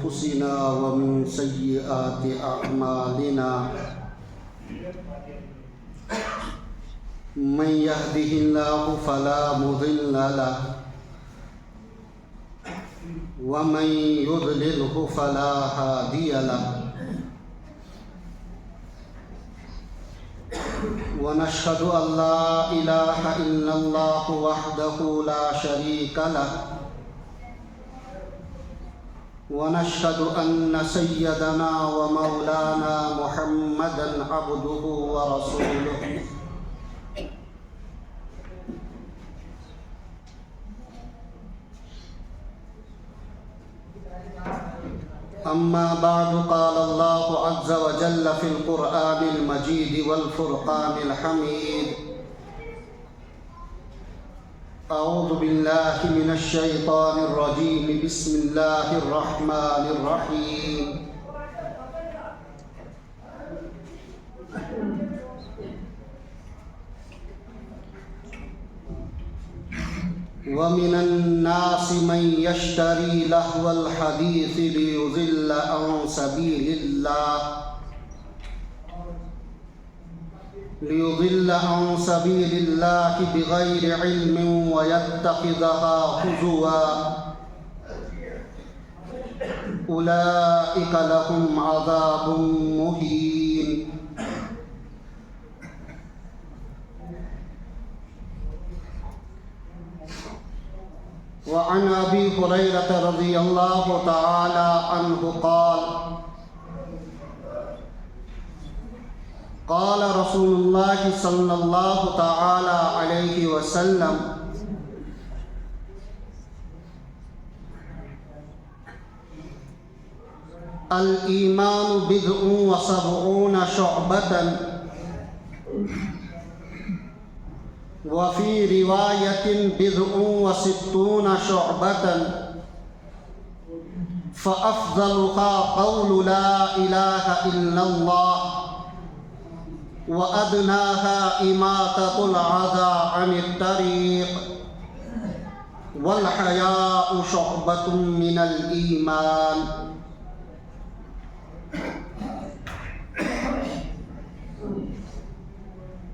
أنفسنا ومن سيئات أعمالنا من يهده الله فلا مضل له ومن يضلله فلا هادي له ونشهد أن لا إله إلا الله وحده لا شريك له ونشهد أن سيدنا ومولانا محمدا عبده ورسوله أما بعد قال الله عز وجل في القرآن المجيد والفرقان الحميد أعوذ بالله من الشيطان الرجيم بسم الله الرحمن الرحيم ومن الناس من يشتري لهو الحديث ليضل عن سبيل الله بغير علم ويتخذها هزوا أولئك لهم عذاب مهين وعن أبي هريرة رضي الله تعالى عنه قال قال رسول الله صلى الله تعالى عليه وسلم الإيمان بضع وسبعون شعبة وفي رواية بضع وستون شعبة فأفضلها قول لا إله إلا الله وأدناها إماطة الأذى عن الطريق والحياء شعبة من الإيمان.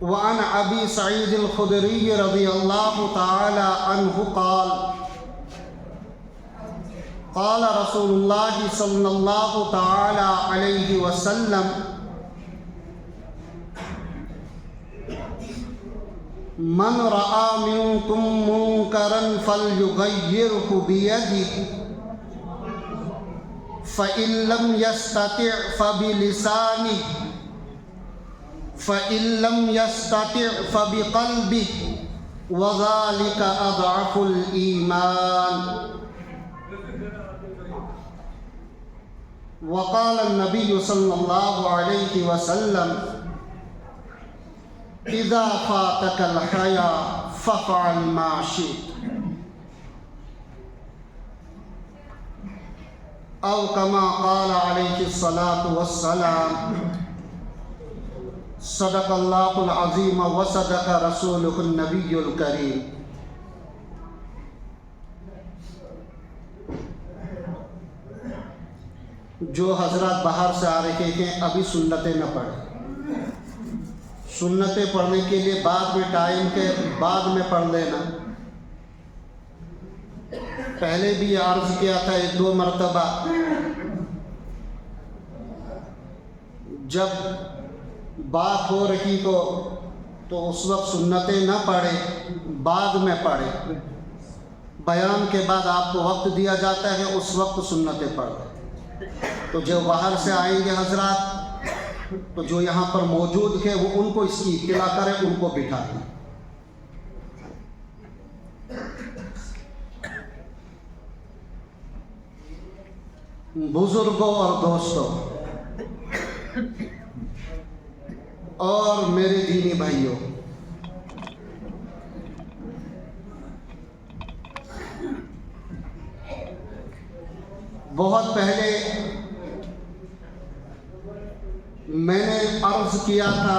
وعن أبي سعيد الخدري رضي الله تعالى عنه قال قال رسول الله صلى الله تعالى عليه وسلم من رأى منكم منكرا فليغيره بيده فإن لم يستطع فبلسانه فإن لم يستطع فبقلبه وذلك أضعف الإيمان. وقال النبي صلى الله عليه وسلم إذا فاتك الحياء فافعل ما شئت أو كما قال عليه الصلاة والسلام صدق الله العظيم وصدق رسوله النبي الكريم. جو حضرات باہر سے آ رہے ہیں ابھی سنتیں نہ پڑھیں، سنتیں پڑھنے کے لیے بعد میں ٹائم کے بعد میں پڑھ لینا. پہلے بھی عرض کیا تھا 1-2 مرتبہ، جب بات ہو رہی تو اس وقت سنتیں نہ پڑھیں، بعد میں پڑھیں. بیان کے بعد آپ کو وقت دیا جاتا ہے، اس وقت سنتیں پڑھیں. تو جو باہر سے آئیں گے حضرات، تو جو یہاں پر موجود ہیں وہ ان کو اس کی اطلاع کریں، ان کو بٹھا دیں. بزرگوں اور دوستوں اور میرے دینی بھائیوں، بہت پہلے میں نے عرض کیا تھا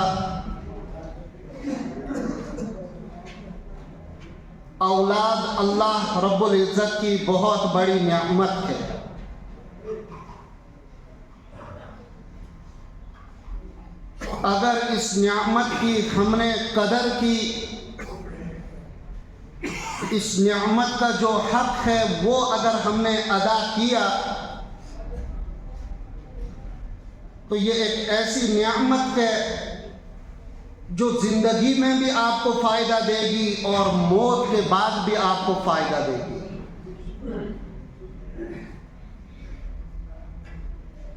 اولاد اللہ رب العزت کی بہت بڑی نعمت ہے. اس نعمت کی ہم نے قدر کی، اس نعمت کا جو حق ہے وہ اگر ہم نے ادا کیا تو یہ ایک ایسی نعمت ہے جو زندگی میں بھی آپ کو فائدہ دے گی اور موت کے بعد بھی آپ کو فائدہ دے گی۔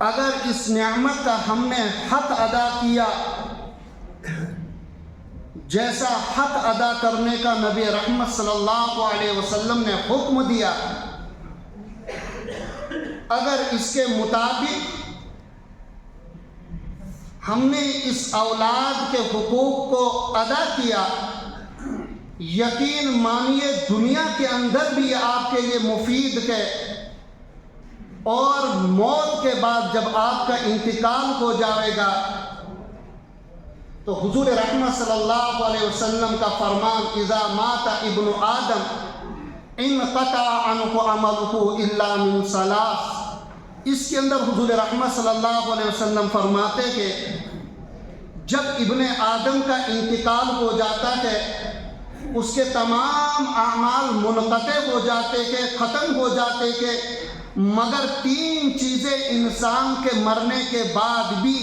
اگر اس نعمت کا ہم نے حق ادا کیا، جیسا حق ادا کرنے کا نبی رحمت صلی اللہ علیہ وسلم نے حکم دیا، اگر اس کے مطابق ہم نے اس اولاد کے حقوق کو ادا کیا، یقین مانیے دنیا کے اندر بھی یہ آپ کے لیے مفید ہے، اور موت کے بعد جب آپ کا انتقال ہو جائے گا تو حضور رحمت صلی اللہ علیہ وسلم کا فرمان اذا مات ابن آدم انقطع عنہ عملہ الا من ثلاث، اس کے اندر حضور رحمت صلی اللہ علیہ وسلم فرماتے کہ جب ابن آدم کا انتقال ہو جاتا ہے اس کے تمام اعمال منقطع ہو جاتے کہ ختم ہو جاتے کہ مگر تین چیزیں انسان کے مرنے کے بعد بھی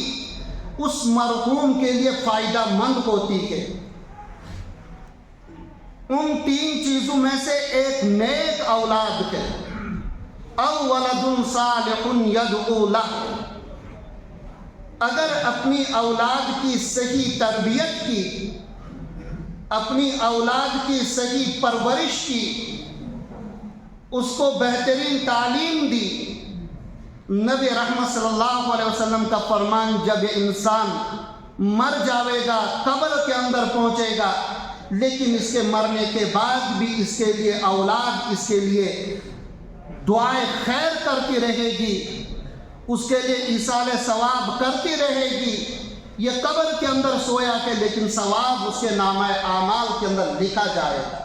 اس مرحوم کے لیے فائدہ مند ہوتی ہے۔ ان تین چیزوں میں سے ایک نیک اولاد ہے، او ولد صالح یدعو لہ، اگر اپنی اولاد کی صحیح تربیت کی، اپنی اولاد کی صحیح پرورش کی، اس کو بہترین تعلیم دی، نبی رحمت صلی اللہ علیہ وسلم کا فرمان جب انسان مر جاوے گا، قبر کے اندر پہنچے گا، لیکن اس کے مرنے کے بعد بھی اس کے لیے اولاد اس کے لیے دعائیں خیر کرتی رہے گی، اس کے لیے ایصال ثواب کرتی رہے گی۔ یہ قبر کے اندر سویا ہے لیکن ثواب اس کے نامہ اعمال کے اندر لکھا جائے گا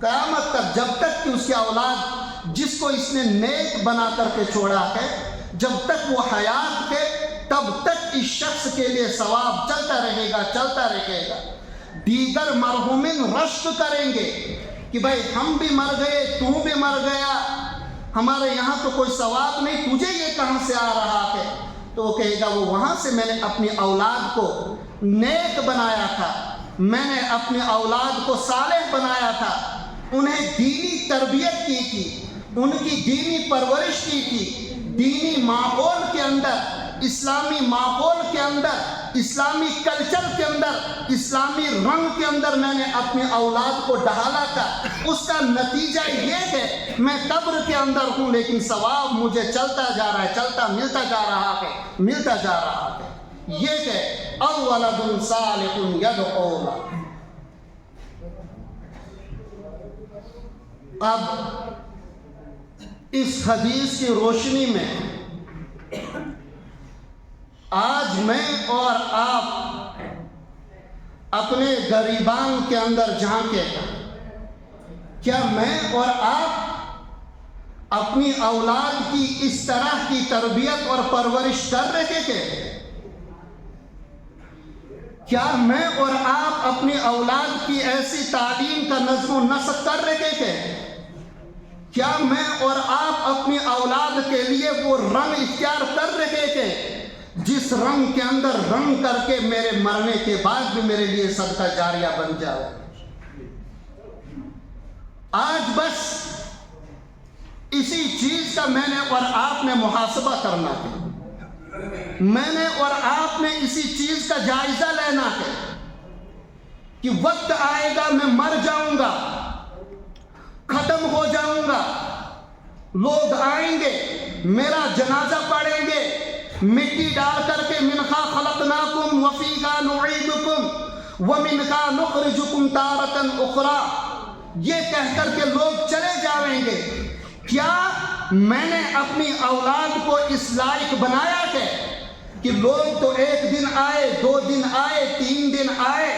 قیامت تک، جب تک کہ اس کی اولاد جس کو اس نے نیک بنا کر کے چھوڑا ہے جب تک وہ حیات ہے تب تک اس شخص کے لیے ثواب چلتا رہے گا، چلتا رہے گا۔ دیگر مرحومین رشک کریں گے کہ بھائی ہم بھی مر گئے، تو بھی مر گیا، ہمارے یہاں تو کوئی ثواب نہیں، تجھے یہ کہاں سے آ رہا ہے؟ تو وہ کہے گا وہ وہاں سے میں نے اپنی اولاد کو نیک بنایا تھا، میں نے اپنی اولاد کو صالح بنایا تھا، انہیں دینی تربیت کی تھی، ان کی دینی پرورش کی تھی، دینی ماحول کے اندر، اسلامی ماحول کے اندر، اسلامی کلچر کے اندر، اسلامی رنگ کے اندر میں نے اپنی اولاد کو ڈھالا تھا۔ اس کا نتیجہ یہ ہے میں قبر کے اندر ہوں لیکن ثواب مجھے چلتا جا رہا ہے، چلتا ملتا جا رہا ہے، ملتا جا رہا ہے۔ یہ ہے او ولد صالح یدعو لہ۔ اب اس حدیث کی روشنی میں آج میں اور آپ اپنے گریبان کے اندر جھانکے، کیا میں اور آپ اپنی اولاد کی اس طرح کی تربیت اور پرورش کر رہے تھے؟ کیا میں اور آپ اپنی اولاد کی ایسی تعلیم کا نظم و نسق کر رہے تھے؟ کیا میں اور آپ اپنی اولاد کے لیے وہ رنگ اختیار کر رہے تھے جس رنگ کے اندر رنگ کر کے میرے مرنے کے بعد بھی میرے لیے صدقہ جاریہ بن جائے؟ آج بس اسی چیز کا میں نے اور آپ نے محاسبہ کرنا ہے، میں نے اور آپ نے اسی چیز کا جائزہ لینا ہے کہ وقت آئے گا میں مر جاؤں گا، ختم ہو جاؤں گا، لوگ آئیں گے میرا جنازہ پڑھیں گے، مٹی ڈال کر کے منہا خلقناکم وفیہا نعیدکم ومنہا نخرجکم تارۃ اخری، یہ کہہ کر کے لوگ چلے جائیں گے۔ کیا میں نے اپنی اولاد کو اس لائق بنایا ہے کہ لوگ تو ایک دن آئے، 2 دن آئے، 3 دن آئے،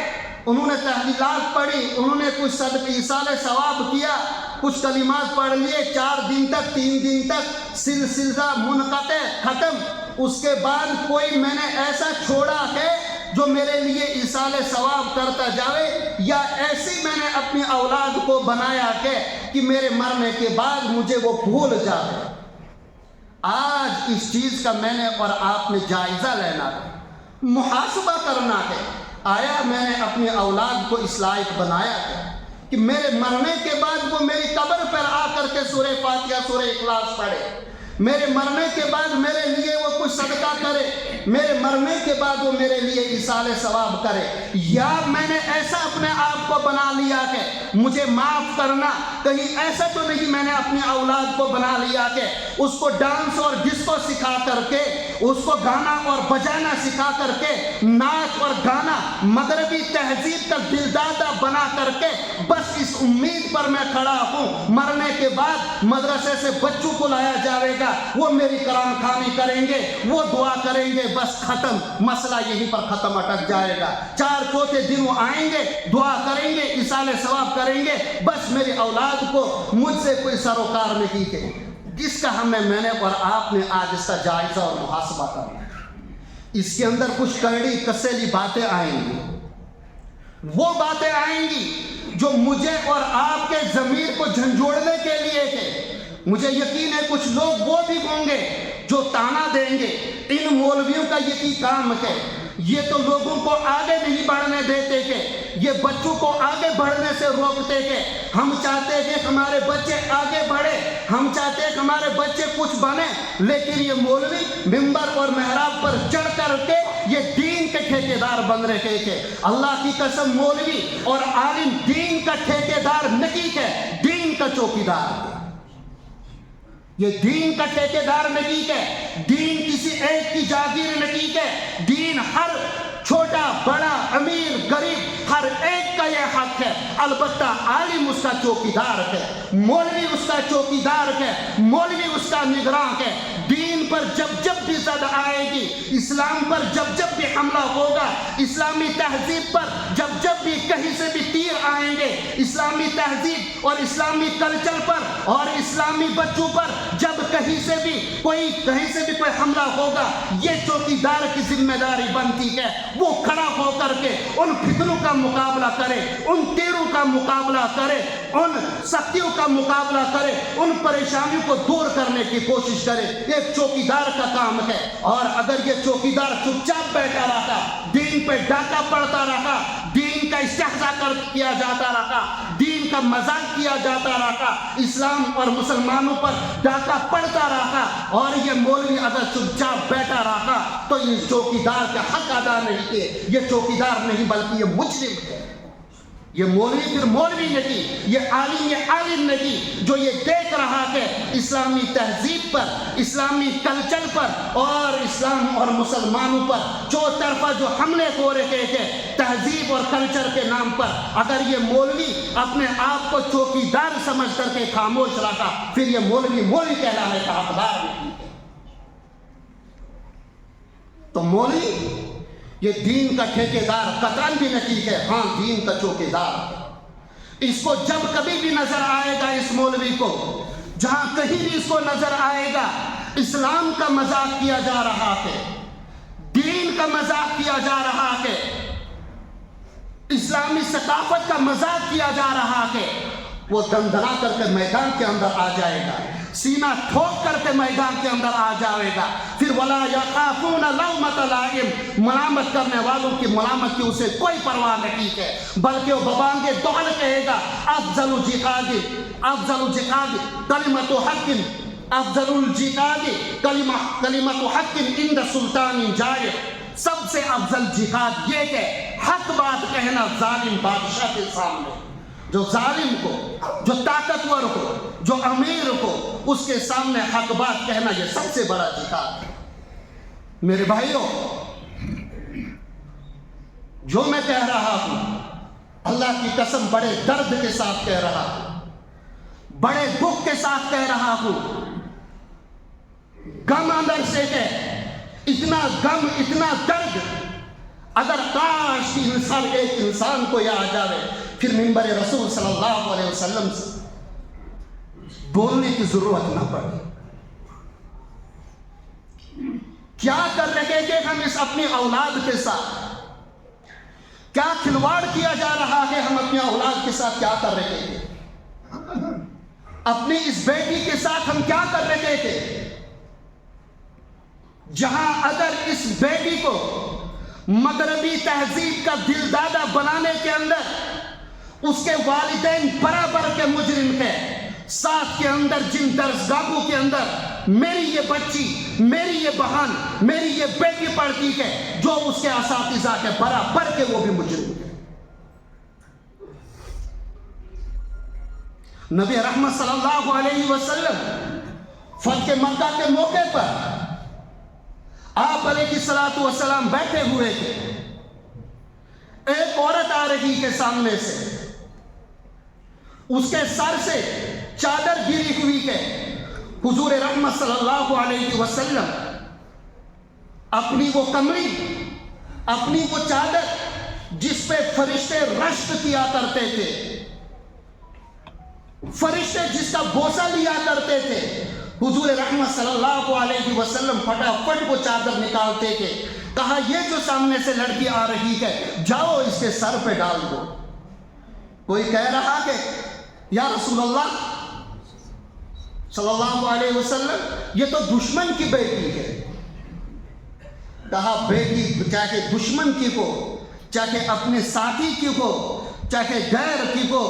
انہوں نے تحلیلات پڑھی، انہوں نے کچھ صدقہ ایصال ثواب کیا، کچھ کلمات پڑھ لیے، 4 دن تک 3 دن تک سلسلہ منقطع ختم، اس کے بعد کوئی میں نے ایسا چھوڑا ہے جو میرے لیے ایصال ثواب کرتا جاوے، یا ایسی میں نے اپنی اولاد کو بنایا کہ میرے مرنے کے بعد مجھے وہ بھول جائے۔ آج اس چیز کا میں نے اور آپ نے جائزہ لینا ہے، محاسبہ کرنا ہے۔ آیا میں نے اپنی اولاد کو اس لائق بنایا ہے کہ میرے مرنے کے بعد وہ میری قبر پر آ کر کے سورہ فاتحہ سورہ اخلاص پڑھے، میرے مرنے کے بعد میرے لیے وہ کچھ صدقہ کرے، میرے مرنے کے بعد وہ میرے لیے ایصال ثواب کرے؟ یا میں نے ایسا اپنے آپ کو بنا لیا کہ مجھے معاف کرنا، کہیں ایسا تو نہیں میں نے اپنی اولاد کو بنا لیا کہ اس کو ڈانس اور ڈسکو سکھا کر کے، اس کو گانا اور بجانا سکھا کر کے، ناچ اور گانا مغربی تہذیب کا دلدادہ بنا کر کے بس اس امید پر میں کھڑا ہوں مرنے کے بعد مدرسے سے بچوں کو لایا جائے گا، وہ میری قرآن خوانی کریں گے، وہ دعا کریں گے، بس ختم، مسئلہ یہیں پر ختم، اٹک جائے گا۔ 4 چوتھے دن وہ آئیں گے، دعا کریں گے، ایصال ثواب کریں گے، بس میری اولاد کو مجھ سے کوئی سروکار نہیں ہے۔ جس کا میں نے اور آپ نے آج اس کا جائزہ اور محاسبہ کرنا ہے۔ اس کے اندر کچھ کرڑی کسیلی باتیں آئیں گی، وہ باتیں آئیں گی جو مجھے اور آپ کے ضمیر کو جھنجھوڑنے کے لیے ہے۔ مجھے یقین ہے کچھ لوگ وہ بھی ہوں گے جو تانا دیں گے، ان مولویوں کا یہی کام ہے، یہ تو لوگوں کو آگے نہیں بڑھنے دیتے کہ یہ بچوں کو آگے بڑھنے سے روکتے کہ ہم چاہتے ہیں کہ ہمارے بچے آگے بڑھے، ہم چاہتے ہیں کہ ہمارے بچے کچھ بنے، لیکن یہ مولوی ممبر اور محراب پر چڑھ کر کے یہ دین کے ٹھیکیدار بن رہے کہ اللہ کی قسم مولوی اور عالم دین کا ٹھیکیدار نہیں ہے، دین کا چوکیدار ہے۔ یہ دین کا ٹھیکیدار نہیں ہے، دین کسی ایک کی جاگیر نہیں ہے، دین ہر چھوٹا بڑا امیر غریب ہر ایک کا یہ حق ہے، البتہ عالم اس کا چوکیدار ہے، مولوی اس کا چوکیدار ہے، مولوی اس کا نگراں ہے۔ دین پر جب بھی زد آئے گی، اسلام پر جب بھی حملہ ہوگا، اسلامی تہذیب پر جب بھی کہیں سے بھی تیر آئیں گے، اسلامی تہذیب اور اسلامی کلچر پر اور اسلامی بچوں پر جب کہیں سے بھی کوئی حملہ ہوگا، یہ چوکیدار کی ذمہ داری بنتی ہے، وہ کھڑا ہو کر کے ان فتنوں کا مقابلہ کرے، ان تیروں کا مقابلہ کرے، ان سختیوں کا مقابلہ کرے، ان پریشانیوں کو دور کرنے کی کوشش کرے۔ ایک چوکیدار کا کام ہے، اور اگر یہ چوکیدار چپ چاپ بیٹھا رہا، دین پہ ڈاکہ پڑتا رہا، دین کا استہزاء کیا جاتا رہا، دین کا مذاق کیا جاتا رہا، اسلام اور مسلمانوں پر ڈاکہ پڑتا رہا، اور یہ مولوی اگر چپ چاپ بیٹھا رہا تو اس چوکیدار کا حق ادا نہیں کیے۔ یہ چوکیدار نہیں بلکہ یہ مجرم ہے۔ یہ مولوی پھر مولوی نہیں، یہ عالم نہیں، جو یہ دیکھ رہا کہ اسلامی تہذیب پر، اسلامی کلچر پر اور اسلام اور مسلمانوں پر چوطرفہ جو حملے ہو رہے تھے تہذیب اور کلچر کے نام پر، اگر یہ مولوی اپنے آپ کو چوکیدار سمجھ کر کے خاموش رہا، پھر یہ مولوی کہلانے کا حقدار نہیں ہے۔ تو مولوی یہ دین کا ٹھیکیدار قطعاً بھی نہیں ہے، ہاں دین کا چوکیدار ہے۔ اس کو جب کبھی بھی نظر آئے گا، اس مولوی کو جہاں کہیں بھی اس کو نظر آئے گا اسلام کا مذاق کیا جا رہا ہے، دین کا مذاق کیا جا رہا ہے، اسلامی ثقافت کا مذاق کیا جا رہا ہے، وہ دندنا کر کے میدان کے اندر آ جائے گا، سینہ ٹھوک کر کے میدان کے اندر آ جائے گا۔ پھر وَلَا يَخَافُونَ لَوْمَةَ لَائِمٍ، ملامت کرنے والوں کی ملامت کی اسے کوئی پرواہ نہیں ہے، بلکہ وہ ببانگے دہل کہے گا افضل الجہاد کلمۃ حق، افضل الجہاد کلمۃ حق عند سلطان جائر، سب سے افضل جہاد یہ کہ حق بات کہنا ظالم بادشاہ کے سامنے، جو ظالم کو، جو طاقتور ہو، جو امیر ہو، اس کے سامنے حق بات کہنا یہ سب سے بڑا جہاد ہے۔ میرے بھائیوں، جو میں کہہ رہا ہوں اللہ کی قسم بڑے درد کے ساتھ کہہ رہا ہوں، بڑے دکھ کے ساتھ کہہ رہا ہوں، غم اندر سے ہے، اتنا غم اتنا درد، اگر کاش کی ایک انسان کو یہ آ جائے پھر منبر رسول صلی اللہ علیہ وسلم سے بولنے کی ضرورت نہ پڑے۔ کیا کر رہے کہ ہم اس اپنی اولاد کے ساتھ، کیا کھلواڑ کیا جا رہا ہے، ہم اپنی اولاد کے ساتھ کیا کر رہے تھے، اپنی اس بیٹی کے ساتھ ہم کیا کر رہے تھے، جہاں اگر اس بیٹی کو مغربی تہذیب کا دل دادا بنانے کے اندر اس کے والدین برابر کے مجرم تھے، ساتھ کے اندر جن درسگاہوں کے اندر میری یہ بچی، میری یہ بہن، میری یہ بیٹی پڑھتی ہے، جو اس کے اساتذہ کے برابر کے وہ بھی مجرم تھے۔ نبی رحمت صلی اللہ علیہ وسلم فتح مکہ کے موقع پر آپ علیہ الصلوۃ والسلام بیٹھے ہوئے تھے، ایک عورت آ رہی ہے سامنے سے، اس کے سر سے چادر گری ہوئی ہے، حضور رحمت صلی اللہ علیہ وسلم اپنی وہ کملی، اپنی وہ چادر جس پہ فرشتے رشک کیا کرتے تھے، فرشتے جس کا بوسہ لیا کرتے تھے، حضور رحمت صلی اللہ علیہ وسلم فٹافٹ وہ چادر نکالتے تھے، کہا یہ جو سامنے سے لڑکی آ رہی ہے جاؤ اس کے سر پہ ڈال دو۔ کوئی کہہ رہا کہ یا رسول اللہ صلی اللہ علیہ وسلم یہ تو دشمن کی بیٹی ہے۔ کہا بیٹی چاہے دشمن کی ہو، چاہے اپنے ساتھی کی ہو، چاہے غیر کی ہو،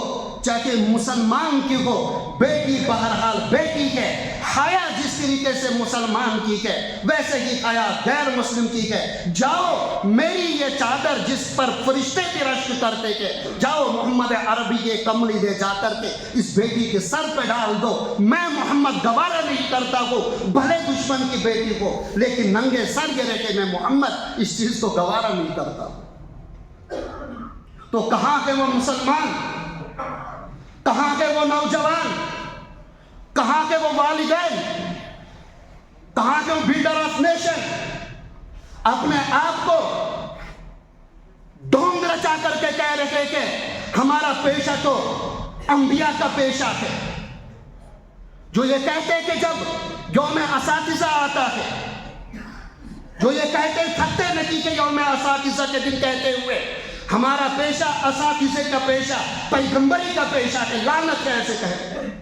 چاہے مسلمان کی ہو، بیٹی بہرحال بیٹی ہے۔ حیا جس طریقے سے مسلمان کی ہے ویسے ہی حیا غیر مسلم کی ہے۔ جاؤ میری یہ چادر جس پر فرشتے بھی رشک کرتے تھے، جاؤ محمد عربی یہ کملی لے جا کر کے اس بیٹی کے سر پہ ڈال دو۔ میں محمد گوارا نہیں کرتا ہوں بھلے دشمن کی بیٹی ہو، لیکن ننگے سر یہ رہے کہ میں محمد اس چیز کو گوارا نہیں کرتا ہوں۔ تو کہاں ہے وہ مسلمان، کہاں ہے وہ نوجوان، کہاں کے وہ والدین، کہاں کے وہ بلڈر آف نیشن، اپنے آپ کو ڈھونگ رچا کر کے کہہ رہے کہ ہمارا پیشہ تو انبیاء کا پیشہ ہے، جو یہ کہتے کہ جب یوم اساتذہ آتا ہے، جو یہ کہتے تھکتے نہیں کہ یوم اساتذہ کے دن کہتے ہوئے ہمارا پیشہ اساتذہ کا پیشہ پیغمبری کا پیشہ ہے، لعنت ہے ایسے کہتے ہیں۔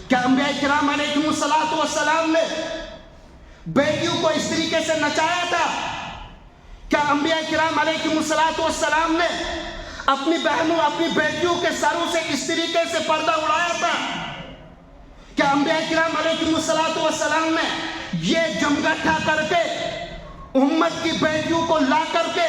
کیا انبیاء کرام علیہ السلام نے بیٹیوں کو اس طریقے سے نچایا تھا؟ کیا انبیاء کرام علیہ السلام نے اپنی بہنوں، اپنی بیٹیوں کے سروں سے اس طریقے سے پردہ اڑایا تھا؟ کیا انبیاء کرام علیہ السلام نے یہ جمگٹھا کر کے امت کی بیٹیوں کو لا کر کے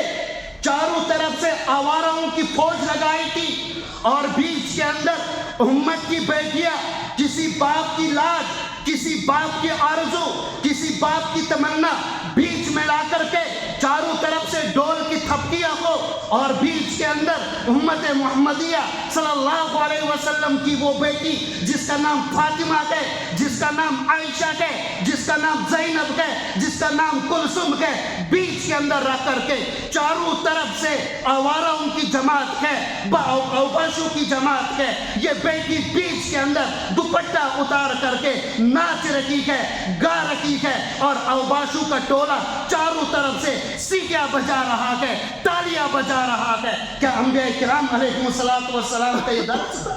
چاروں طرف سے آواراؤں کی فوج لگائی تھی، اور بیچ کے اندر امت کی بیٹیاں کسی باپ کی لاج، کسی باپ کی آرزو، کسی باپ کی تمنا بیچ میں لا کر کے چاروں طرف سے ڈول کی تھپکیاں ہو، اور بیچ کے اندر امت محمدیہ صلی اللہ علیہ وسلم کی وہ بیٹی جس کا نام فاطمہ ہے، جس کا نام عائشہ ہے، جس کا نام زینب ہے، جس کا نام کلثوم ہے، بیچ کے اندر رکھ کر کے چاروں طرف سے آواراؤں کی جماعت ہے، اوباشوں کی جماعت ہے، یہ بیٹی بیچ کے اندر دوپٹہ اتار کر کے ناچ رہی ہے، گا رہی ہے، اور اوباشوں کا ٹولہ چاروں طرف سے سیٹیاں بجا رہا ہے، تالیاں بجا رہا ہے۔ کیا انبیاء کرام علیہ السلام کا یہ درس تھا؟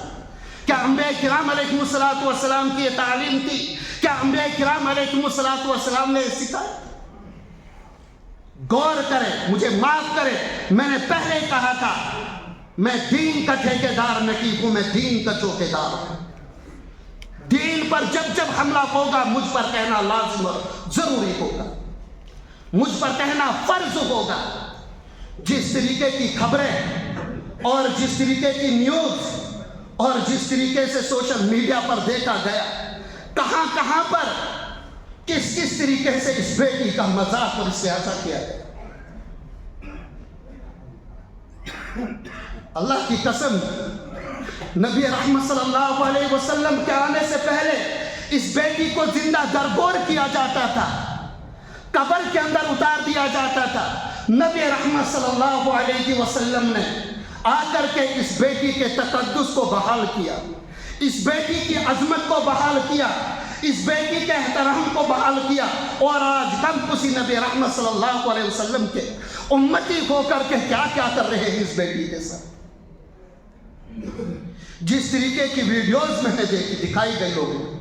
کیا انبیاء کرام علیہ السلام کی یہ تعلیم تھی؟ کیا انبیاء کرام علیہ السلام نے سکھایا؟ غور کرے، مجھے معاف کرے، میں نے پہلے کہا تھا میں دین کا ٹھیکیدار نہیں ہوں، میں دین کا چوکیدار ہوں۔ دین پر جب جب حملہ ہوگا مجھ پر کہنا لازم اور ضروری ہوگا، مجھ پر کہنا فرض ہوگا۔ جس طریقے کی خبریں اور جس طریقے کی نیوز اور جس طریقے سے سوشل میڈیا پر دیکھا گیا، کہاں کہاں پر کس کس طریقے سے اس بیٹی کا مذاق اور استحصال کیا گیا۔ اللہ کی قسم، نبی رحمت صلی اللہ علیہ وسلم کے آنے سے پہلے اس بیٹی کو زندہ درگور کیا جاتا تھا، قبر کے اندر اتار دیا جاتا تھا۔ نبی رحمت صلی اللہ علیہ وسلم نے آ کر کے اس بیٹی کے تقدس کو بحال کیا، اس بیٹی کی عظمت کو بحال کیا، اس بیٹی کے احترام کو بحال کیا، اور آج ہم اسی نبی رحمت صلی اللہ علیہ وسلم کے امتی ہو کر کے کیا کیا کر رہے ہیں اس بیٹی کے ساتھ۔ جس طریقے کی ویڈیوز میں نے دکھائی گئی لوگوں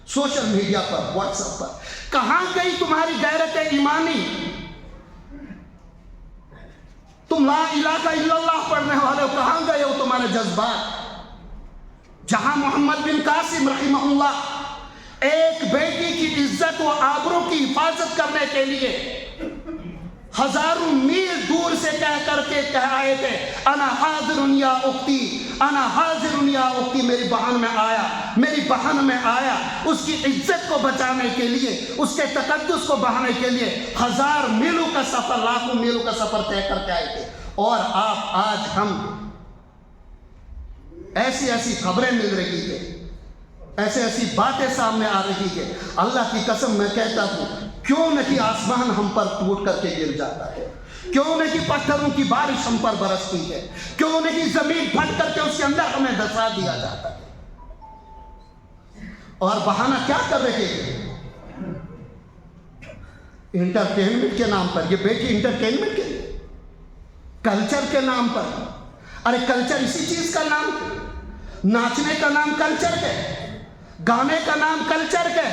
سوشل میڈیا پر، واٹس ایپ پر، کہاں گئی تمہاری غیرت ایمانی؟ تم لا الہ الا اللہ پڑھنے والے ہو، کہاں گئے ہو تمہارے جذبات؟ جہاں محمد بن قاسم رحمہ اللہ ایک بیٹی کی عزت و آبرو کی حفاظت کرنے کے لیے ہزاروں میل دور سے کہہ کر کے کہہ آئے تھے، انا حاضر یا اختی، انا حاضر یا اختی، میری بہن میں آیا، میری بہن میں آیا، اس کی عزت کو بچانے کے لیے، اس کے تقدس کو بڑھانے کے لیے 1000 میلوں کا سفر، لاکھوں میلوں کا سفر طے کر کے آئے تھے۔ اور آپ آج ہم ایسی ایسی خبریں مل رہی ہے، ایسی ایسی باتیں سامنے آ رہی ہے، اللہ کی قسم میں کہتا ہوں کیوں نہیں آسمان ہم پر ٹوٹ کر کے گر جاتا ہے؟ کیوں نہیں پتھروں کی بارش ہم پر برستی ہے؟ کیوں نہیں زمین پھٹ کر کے اس کے اندر ہمیں دھسا دیا جاتا ہے؟ اور بہانہ کیا کر رہے ہیں؟ انٹرٹینمنٹ کے نام پر، یہ بیٹی انٹرٹینمنٹ کے لیے، کلچر کے نام پر۔ ارے کلچر اسی چیز کا نام ہے، ناچنے کا نام کلچر ہے، گانے کا نام کلچر ہے،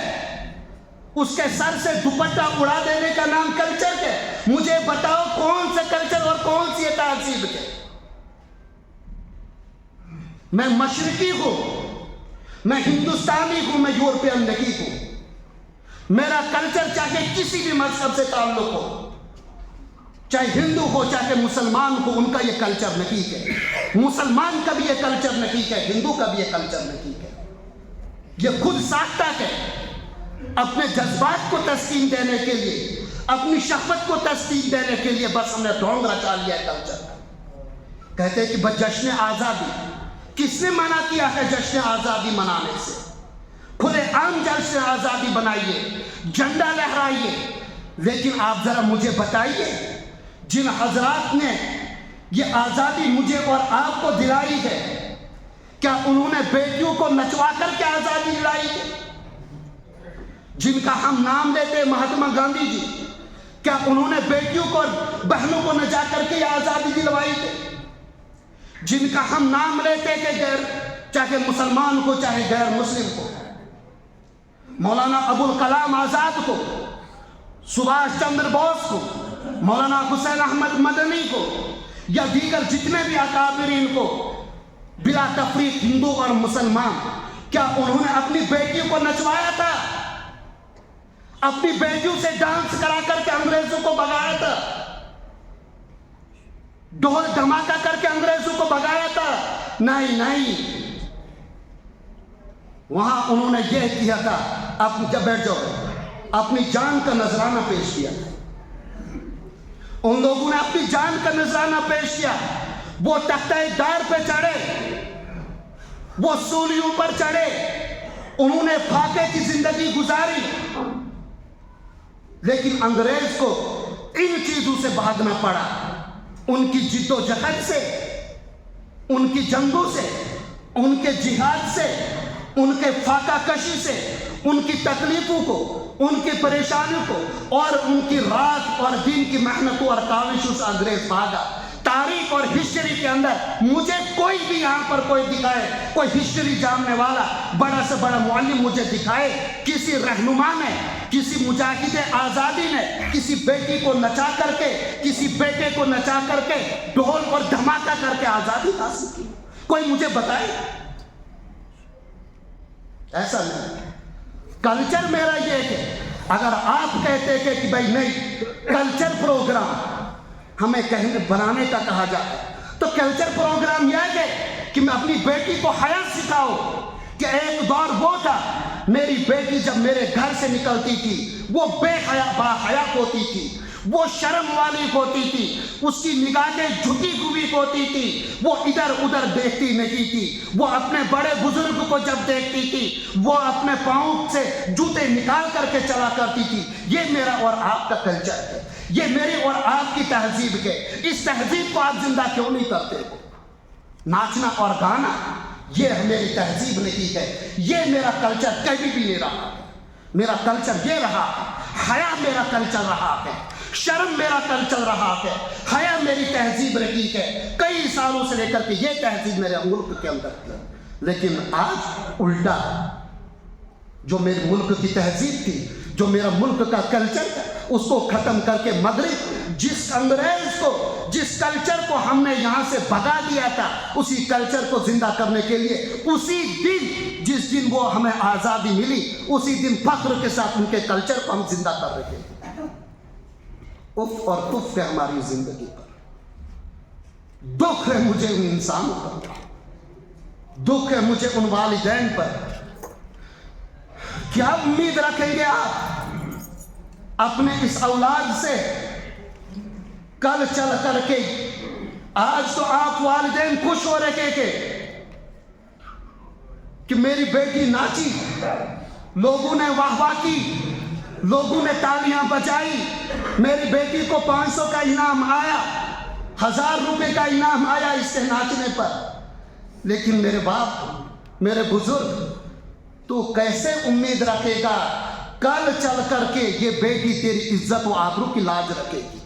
اس کے سر سے دوپٹہ اڑا دینے کا نام کلچر ہے۔ مجھے بتاؤ کون سے کلچر اور کون سی تہذیب ہے؟ میں مشرقی ہوں، میں ہندوستانی ہوں، میں یورپین نہیں ہوں۔ میرا کلچر چاہے کسی بھی مذہب سے تعلق ہو، چاہے ہندو ہو چاہے مسلمان ہو، ان کا یہ کلچر نہیں ہے۔ مسلمان کا بھی یہ کلچر نہیں ہے، ہندو کا بھی یہ کلچر نہیں ہے۔ یہ خود ساختہ ہے، اپنے جذبات کو تسکین دینے کے لیے، اپنی شہوت کو تسکین دینے کے لیے بس ہم نے ڈھونگ رچا لیا ہے کلچر کا۔ کہتے ہیں کہ بس جشن آزادی، کس نے منع کیا ہے جشن آزادی منانے سے؟ کھلے عام جشن آزادی بنائیے، جھنڈا لہرائیے، لیکن آپ ذرا مجھے بتائیے جن حضرات نے یہ آزادی مجھے اور آپ کو دلائی ہے، کیا انہوں نے بیٹیوں کو نچوا کر کے آزادی دلائی ہے؟ جن کا ہم نام لیتے ہیں مہاتما گاندھی جی، کیا انہوں نے بیٹیوں کو اور بہنوں کو نچا کر کے یہ آزادی دلوائی ہے؟ جن کا ہم نام لیتے کہ چاہے مسلمان کو چاہے غیر مسلم کو، مولانا ابوالکلام آزاد کو، سبھاش چندر بوس کو، مولانا حسین احمد مدنی کو، یا دیگر جتنے بھی اکابرین کو، بلا تفریق ہندو اور مسلمان، کیا انہوں نے اپنی بیٹیوں کو نچوایا تھا؟ اپنی بیٹیوں سے ڈانس کرا کر کے انگریزوں کو بھگایا تھا؟ ڈھول دھماکہ کر کے انگریزوں کو بھگایا تھا؟ نہیں نہیں، وہاں انہوں نے یہ کیا تھا، جب بیٹھ جاؤ، اپنی جان کا نذرانہ پیش کیا تھا۔ ان لوگوں نے اپنی جان کا نذرانہ پیش کیا، وہ تختہ دار پہ چڑھے، وہ سولیوں پر چڑھے، انہوں نے فاقے کی زندگی گزاری، لیکن انگریز کو ان چیزوں سے بھاگنا پڑا، ان کی جد و جہد سے، ان کی جنگوں سے، ان کے جہاد سے، ان کے فاقہ کشی سے، ان کی تکلیفوں کو، ان کی پریشانیوں کو، اور ان کی رات اور دن کی محنتوں اور کاوشوں سے انگریز بھاگا۔ تاریخ اور ہسٹری کے اندر مجھے کوئی بھی یہاں پر کوئی دکھائے، کوئی ہسٹری جاننے والا بڑا سے بڑا معلم مجھے دکھائے، کسی رہنما نے، کسی مجاہد آزادی نے کسی بیٹی کو نچا کر کے، کسی بیٹے کو نچا کر کے، ڈھول اور دھماکہ کر کے آزادی حاصل کی؟ کوئی مجھے بتائے؟ ایسا نہیں۔ کلچر میرا یہ ہے، اگر آپ کہتے کہ بھائی نہیں کلچر پروگرام ہمیں کہیں بنانے کا کہا جاتا ہے، تو کلچر پروگرام یہ ہے کہ میں اپنی بیٹی کو حیا سکھاؤ کہ ایک دور وہ تھا میری بیٹی جب میرے گھر سے نکلتی تھی وہ بے حیا با حیا ہوتی تھی، وہ شرم والی ہوتی تھی، اس کی نگاہیں جھکی ہوئی ہوتی تھی، وہ ادھر ادھر دیکھتی نہیں تھی، وہ اپنے بڑے بزرگ کو جب دیکھتی تھی وہ اپنے پاؤں سے جوتے نکال کر کے چلا کرتی تھی۔ یہ میرا اور آپ کا کلچر ہے، یہ میری اور آپ کی تہذیب ہے۔ اس تہذیب کو آپ زندہ کیوں نہیں کرتے ہو؟ ناچنا اور گانا یہ میری تہذیب نہیں ہے، یہ میرا کلچر کبھی بھی نہیں رہا۔ میرا کلچر یہ رہا ہے، حیا میرا کلچر رہا ہے، شرم میرا کلچر رہا ہے، حیا میری تہذیب رہی ہے، کئی سالوں سے لے کر کے یہ تہذیب میرے ملک کے اندر تھی. لیکن آج الٹا، جو میرے ملک کی تہذیب تھی، جو میرا ملک کا کلچر تھا، اس کو ختم کر کے مغرب جس انگریز کو، جس کلچر کو ہم نے یہاں سے بھگا دیا تھا، اسی کلچر کو زندہ کرنے کے لیے اسی دن، جس دن وہ ہمیں آزادی ملی، اسی دن فخر کے ساتھ ان کے کلچر کو ہم زندہ کر رہے تھے. اف اور تف ہے ہماری زندگی پر. دکھ ہے مجھے ان انسانوں پر، دکھ ہے مجھے ان والدین پر. کیا امید رکھیں گے آپ اپنے اس اولاد سے؟ کل چل کر کے آج تو آپ والدین خوش ہو رہے کہ میری بیٹی ناچی، لوگوں نے واہ واہ کی، لوگوں نے تالیاں بجائی، میری بیٹی کو 500 کا انعام آیا، 1000 روپے کا انعام آیا اس کے ناچنے پر. لیکن میرے باپ، میرے بزرگ، تو کیسے امید رکھے گا کل چل کر کے یہ بیٹی تیری عزت و آبرو کی لاج رکھے گی؟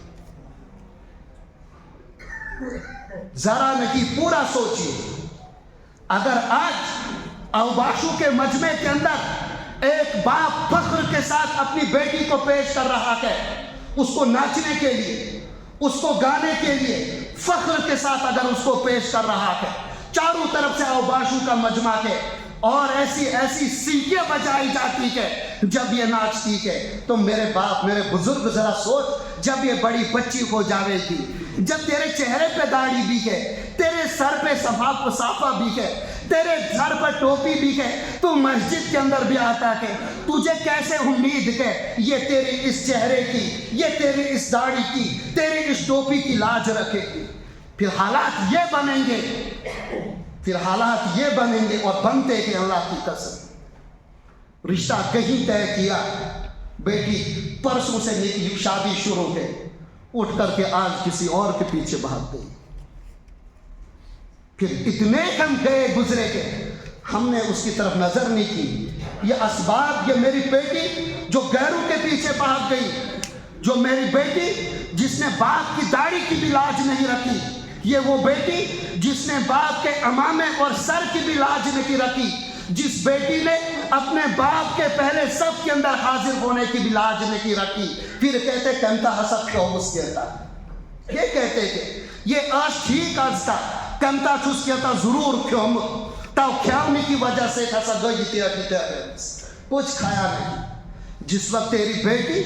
ذرا نہیں، پورا سوچیے. اگر آج اوباشو کے مجمع کے اندر ایک باپ فخر کے ساتھ اپنی بیٹی کو پیش کر رہا ہے، اس کو ناچنے کے لیے، اس کو گانے کے لیے فخر کے ساتھ اگر اس کو پیش کر رہا ہے، چاروں طرف سے اوباشو کا مجمع ہے اور ایسی ایسی سیٹیاں بجائی جاتی ہے جب یہ ناچتی ہے، تو میرے باپ، میرے بزرگ، ذرا سوچ، جب یہ بڑی بچی ہو جاوے گی، جب تیرے چہرے پہ داڑھی بھی ہے، تیرے سر پہ صفا بھی ہے، تیرے سر پر ٹوپی بھی ہے، تو مسجد کے اندر بھی آتا ہے، تجھے کیسے امید ہے یہ تیرے اس چہرے کی، یہ تیرے اس داڑھی کی، تیرے اس ٹوپی کی لاج رکھے گی؟ پھر حالات یہ بنیں گے، پھر حالات یہ بنیں گے اور بنتے کہ اللہ کی قسم رشتہ کہیں طے کیا، بیٹی پرسوں سے شادی شروع ہے، اٹھ کر کے آج کسی اور کے پیچھے بھاگ گئی. پھر اتنے ہم گئے گزرے کے ہم نے اس کی طرف نظر نہیں کی. یہ اسباب، یہ میری بیٹی جو غیروں کے پیچھے بھاگ گئی، جو میری بیٹی جس نے باپ کی داڑھی کی بھی لاج نہیں رکھی، یہ وہ بیٹی جس نے باپ کے عمامے اور سر کی بھی لاج نہیں رکھی، جس بیٹی نے اپنے باپ کے پہلے صف کے اندر حاضر ہونے کی بھی لاج نہیں رکھی. پھر کہتے کمتا حسد کہوس کہتا، یہ کہتے کہ یہ آج ٹھیک آج تھا کمتا چھوس کہتا ضرور کھوم تاو کھیاونی کی وجہ سے تھا سا گئی تیا کچھ کھایا نہیں. جس وقت تیری بیٹی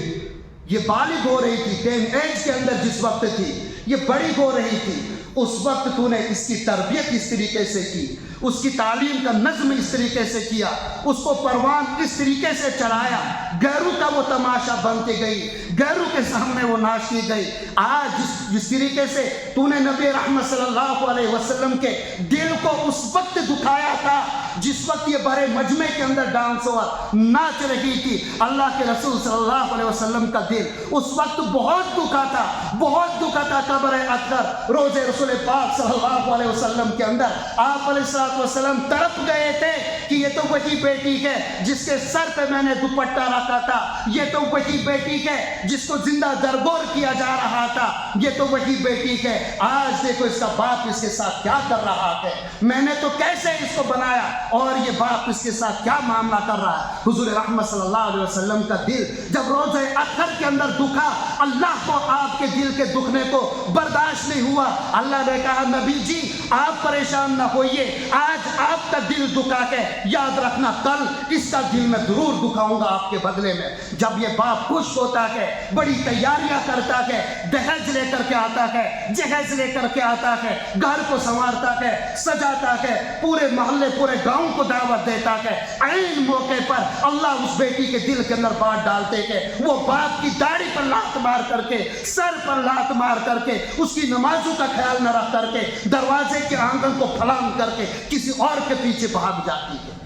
یہ بالغ ہو رہی تھی، 10 ایج کے اندر جس وقت تھی، یہ بڑی ہو رہی تھی، اس وقت تو نے اس کی تربیت اس طریقے سے کی، اس کی تعلیم کا نظم اس طریقے سے کیا، اس کو پروان اس طریقے سے چڑھایا، غیروں کا وہ تماشا بنتی گئی، غیروں کے سامنے وہ ناچتی گئی. آج جس طریقے سے تو نے نبی رحمت صلی اللہ علیہ وسلم کے دل کو اس وقت دکھایا تھا جس وقت یہ بڑے مجمع کے اندر ڈانس ہوا، ناچ رہی تھی، اللہ کے رسول صلی اللہ علیہ وسلم کا دل اس وقت بہت دکھا تھا، بہت دکھا تھا. قبر اطہر روز رسول پاک صلی اللہ علیہ وسلم کے اندر آپ علیہ السلام تڑپ گئے تھے کہ یہ تو وہی بیٹی ہے جس کے سر پہ میں نے دوپٹہ رکھا تھا، یہ تو وہی بیٹی ہے جس کو زندہ درگور کیا جا رہا تھا، یہ تو وہی بیٹی ہے. آج دیکھو اس کا باپ اس کے ساتھ کیا کر رہا ہے، میں نے تو کیسے اس کو بنایا اور یہ باپ اس کے ساتھ کیا معاملہ کر رہا ہے. حضور رحمت صلی اللہ علیہ وسلم کا دل جب روزہ اطہر کے اندر دکھا، اللہ کو آپ کے دل کے دکھنے کو برداشت نہیں ہوا. اللہ نے کہا نبی جی آپ پریشان نہ ہوئیے، آج آپ کا دل دکھا ہے، یاد رکھنا کل اس کا دل میں ضرور دکھاؤں گا آپ کے بدلے میں. جب یہ باپ خوش ہوتا ہے، بڑی تیاریاں کرتا ہے، دہیج لے کر کے آتا ہے، جہیز لے کر کے آتا ہے، گھر کو سنوارتا ہے، سجاتا ہے، پورے محلے پورے گاؤں کو دعوت دیتا ہے. عین موقع پر اللہ اس بیٹی کے دل کے اندر بات ڈالتے کہ وہ باپ کی داڑھی پر لات مار کر کے، سر پر لات مار کر کے، اس کی نمازوں کا خیال نہ رکھ کر کے، دروازے کے آنگن کو پھلانگ کر کے کسی اور کے پیچھے بھاگ جاتی ہے.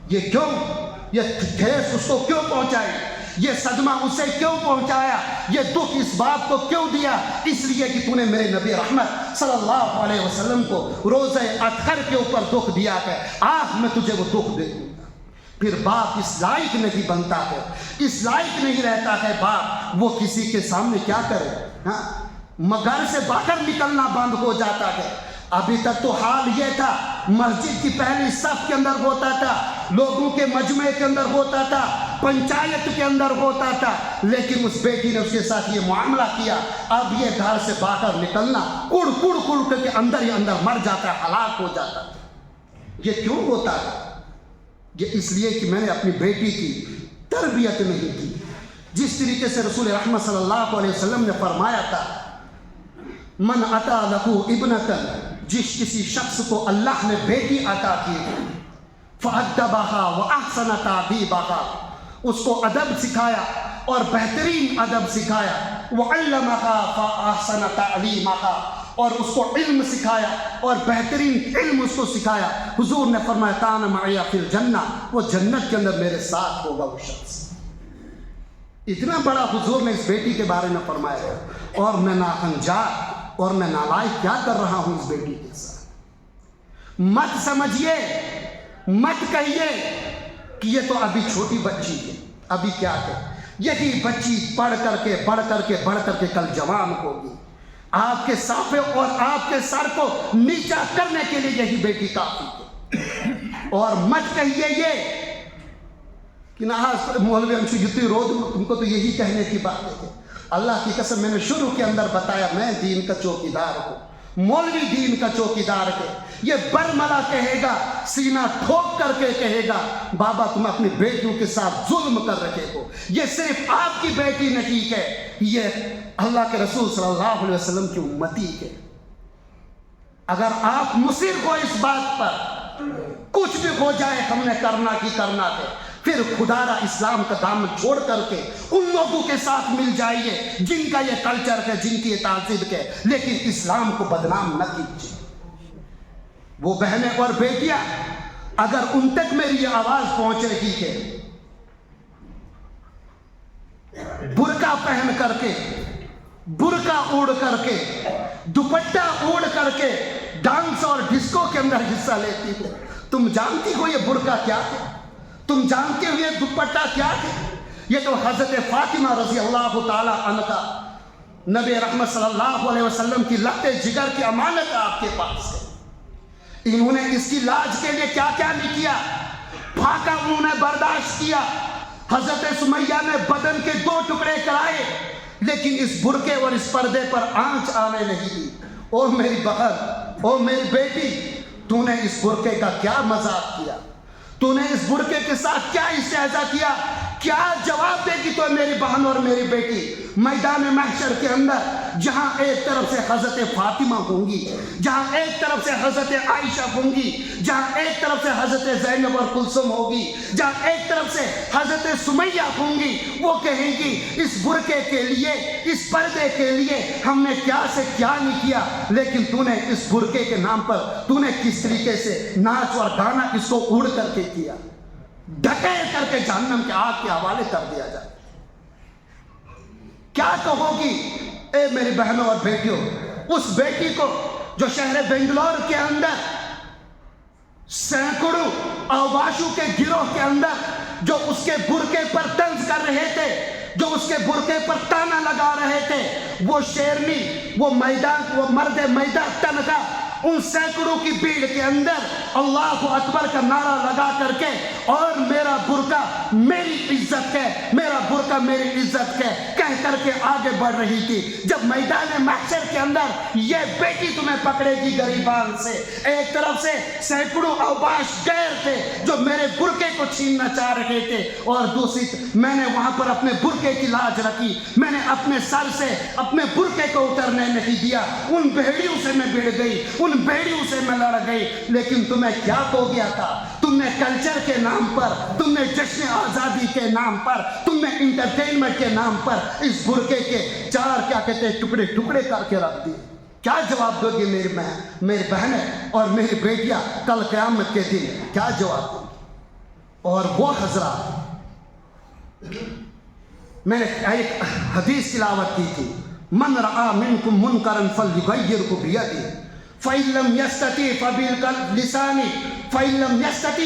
یہ کیوں؟ یہ ٹھیس اس کو کیوں پہنچائی؟ یہ صدمہ اسے کیوں پہنچایا؟ یہ دکھ اس باپ کو کیوں دیا؟ اس لیے کہ تو نے میرے نبی رحمت صلی اللہ علیہ وسلم کو روزہ اطہر کے اوپر دکھ دیا ہے، آج میں تجھے وہ دکھ دے دوں گا. پھر باپ اس لائق نہیں بنتا ہے، اس لائق نہیں رہتا ہے باپ، وہ کسی کے سامنے کیا کرے؟ ہاں، گھر سے باہر نکلنا بند ہو جاتا ہے۔ ابھی تک تو حال یہ تھا، مسجد کی پہلی صف کے اندر ہوتا تھا، لوگوں کے مجمع کے اندر ہوتا تھا، پنچایت کے اندر ہوتا تھا، لیکن اس بیٹی نے اس کے ساتھ یہ معاملہ کیا، اب یہ گھر سے باہر نکلنا کڑ کڑ کڑ کر کے اندر ہی اندر مر جاتا ہے، ہلاک ہو جاتا ہے۔ یہ کیوں ہوتا ہے؟ یہ اس لیے کہ میں نے اپنی بیٹی کی تربیت نہیں کی، جس طریقے سے رسول رحمت صلی اللہ علیہ وسلم نے فرمایا تھا، من عطا لہو ابنتن، جس کسی شخص کو اللہ نے بیٹی عطا کی، فَأَدَّبَهَا وَأَحْسَنَ تَعْدِيبَهَا، اس کو ادب سکھایا اور بہترین ادب سکھایا، وَعَلَّمَهَا فَأَحْسَنَ تَعْلِيمَهَا، اور اس کو علم سکھایا اور بہترین علم اس کو سکھایا۔ حضور نے فرمایا کان معی فی الجنہ، وہ جنت کے اندر میرے ساتھ ہوگا وہ شخص۔ اتنا بڑا حضور نے اس بیٹی کے بارے میں فرمایا، اور میں ناانجار اور میں نالائق کیا کر رہا ہوں اس بیٹی کے ساتھ۔ مت سمجھیے، مت کہیے کہ یہ تو ابھی چھوٹی بچی ہے، ابھی کیا ہے، یہی بچی پڑھ کر کے بڑھ کر کے بڑھ کر کے کل جوان ہوگی، آپ کے صافے اور آپ کے سر کو نیچا کرنے کے لیے یہی بیٹی کافی ہے۔ اور مت کہیے یہ کہ نہ مولوی انشو جتنی رو دوں، تم کو تو یہی کہنے کی بات ہے۔ اللہ کی قسم، میں نے شروع کے اندر بتایا میں دین کا چوکیدار ہوں، مولوی دین کا چوکیدار ہے۔ یہ برملا کہے گا، سینہ ٹھوک کر کے کہے گا، بابا تم اپنی بیٹیوں کے ساتھ ظلم کر رکھے ہو۔ یہ صرف آپ کی بیٹی نہیں ہے، یہ اللہ کے رسول صلی اللہ علیہ وسلم کی امتی ہے۔ اگر آپ مصر ہو اس بات پر، کچھ بھی ہو جائے ہم نے کرنا کی کرنا ہے، پھر خدا را اسلام کا دامن چھوڑ کر کے ان لوگوں کے ساتھ مل جائیے جن کا یہ کلچر ہے، جن کی یہ تہذیب ہے، لیکن اسلام کو بدنام نہ کیجیے۔ وہ بہنیں اور بیٹیاں، اگر ان تک میری یہ آواز پہنچ رہی ہے، برقع پہن کر کے، برقع اوڑھ کر کے، دوپٹہ اوڑھ کر کے ڈانس اور ڈسکو کے اندر حصہ لیتی ہو، تم جانتی ہو یہ برقع کیا ہے؟ تم جانتے ہو یہ دوپٹہ کیا ہے؟ یہ تو حضرت فاطمہ رضی اللہ تعالی عنہا، نبی رحمت صلی اللہ علیہ وسلم کی لگتے جگر کی امانت آپ کے پاس ہے۔ انہوں نے اس کی لاج کے لیے کیا کیا نہیں کیا، پھاکا انہوں نے برداشت کیا۔ حضرت سمیہ نے بدن کے 2 ٹکڑے کرائے، لیکن اس برقعے اور اس پردے پر آنچ آنے نہیں دی۔ او میری بہن، او میری بیٹی، تو نے اس برقعے کا کیا مذاق کیا؟ تو نے اس برقعے کے ساتھ کیا استہزاء کیا؟ کیا جواب دے گی تو میری بہن اور میری بیٹی میدان محشر کے اندر، جہاں ایک طرف سے حضرت فاطمہ ہوں گی، جہاں ایک طرف سے حضرت عائشہ ہوں گی، جہاں ایک طرف سے حضرت زینب اور کلثوم ہوگی، جہاں ایک طرف سے حضرت سمیہ ہوں گی، وہ کہیں گی اس برقعے کے لیے، اس پردے کے لیے ہم نے کیا سے کیا نہیں کیا، لیکن تو نے اس برقعے کے نام پر تو نے کس طریقے سے ناچ اور گانا اس کو اڑ کر کے کیا، ڈھکیل کر کے جہنم کے آگ کے حوالے کر دیا جائے۔ کیا کہو گی اے میری بہنوں اور بیٹیوں، اس بیٹی کو جو شہر بنگلور کے اندر سینکڑوں اوباشو کے گروہ کے اندر جو اس کے برقعے پر طنز کر رہے تھے، جو اس کے برقعے پر تانا لگا رہے تھے، وہ شیرنی، وہ میدان، وہ مرد میدان تنہا ان سینکڑوں کی بھیڑ کے اندر اللہ اکبر کا نعرہ لگا کر کے، اور میرا برقع میری عزت ہے، میرا برقع میری عزت ہے کہہ کر کے آگے بڑھ رہی تھی۔ جب میدان محشر کے اندر یہ بیٹی تمہیں پکڑے گی گریبان سے، ایک طرف سے سینکڑوں اوباش غیر تھے جو میرے برقعے کو چھیننا چاہ رہے تھے، اور دوسری میں نے وہاں پر اپنے برقعے کی لاج رکھی، میں نے اپنے سر سے اپنے برقعے کو اترنے نہیں دیا، ان بھیڑیوں سے میں بھڑ گئی، ان بھیڑیوں سے میں لڑ گئی۔ لیکن تمہیں کیا ہو گیا تھا؟ تم نے کلچر کے نام پر، تم نے جشن آزادی کے نام پر، تم نے انٹرٹینمنٹ کے نام پر اس برقعے کے 4 کیا کہتے ہیں ٹکڑے ٹکڑے کر کے رکھ دیے۔ کیا جواب دو گی میری بہنیں اور میری بیٹیاں کل قیامت کے دن؟ کیا جواب دو گی؟ اور وہ حضرات، میں نے ایک حدیث تلاوت کی تھی، من رعا منکم منکرا فلیغیرہ بیدہ فَإِن لَّمْ يَسْتَطِعْ فَبِلِسَانِهِ فَإِن لَّمْ يَسْتَطِعْ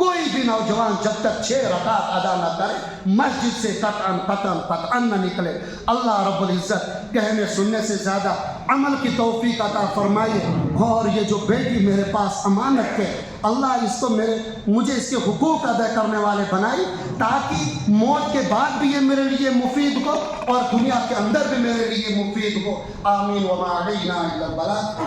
کوئی بھی نوجوان جب تک 6 رکعت ادا نہ کرے مسجد سے قطعاً نہ نکلے۔ اللہ رب العزت کہنے سننے سے زیادہ عمل کی توفیق عطا فرمائے۔ اور یہ جو بیٹی میرے پاس امانت ہے، اللہ اس کو مجھے اس کے حقوق ادا کرنے والے بنائی، تاکہ موت کے بعد بھی یہ میرے لیے مفید ہو اور دنیا کے اندر بھی میرے لیے مفید ہو۔ آمین۔ وما علینا الا البلاغ۔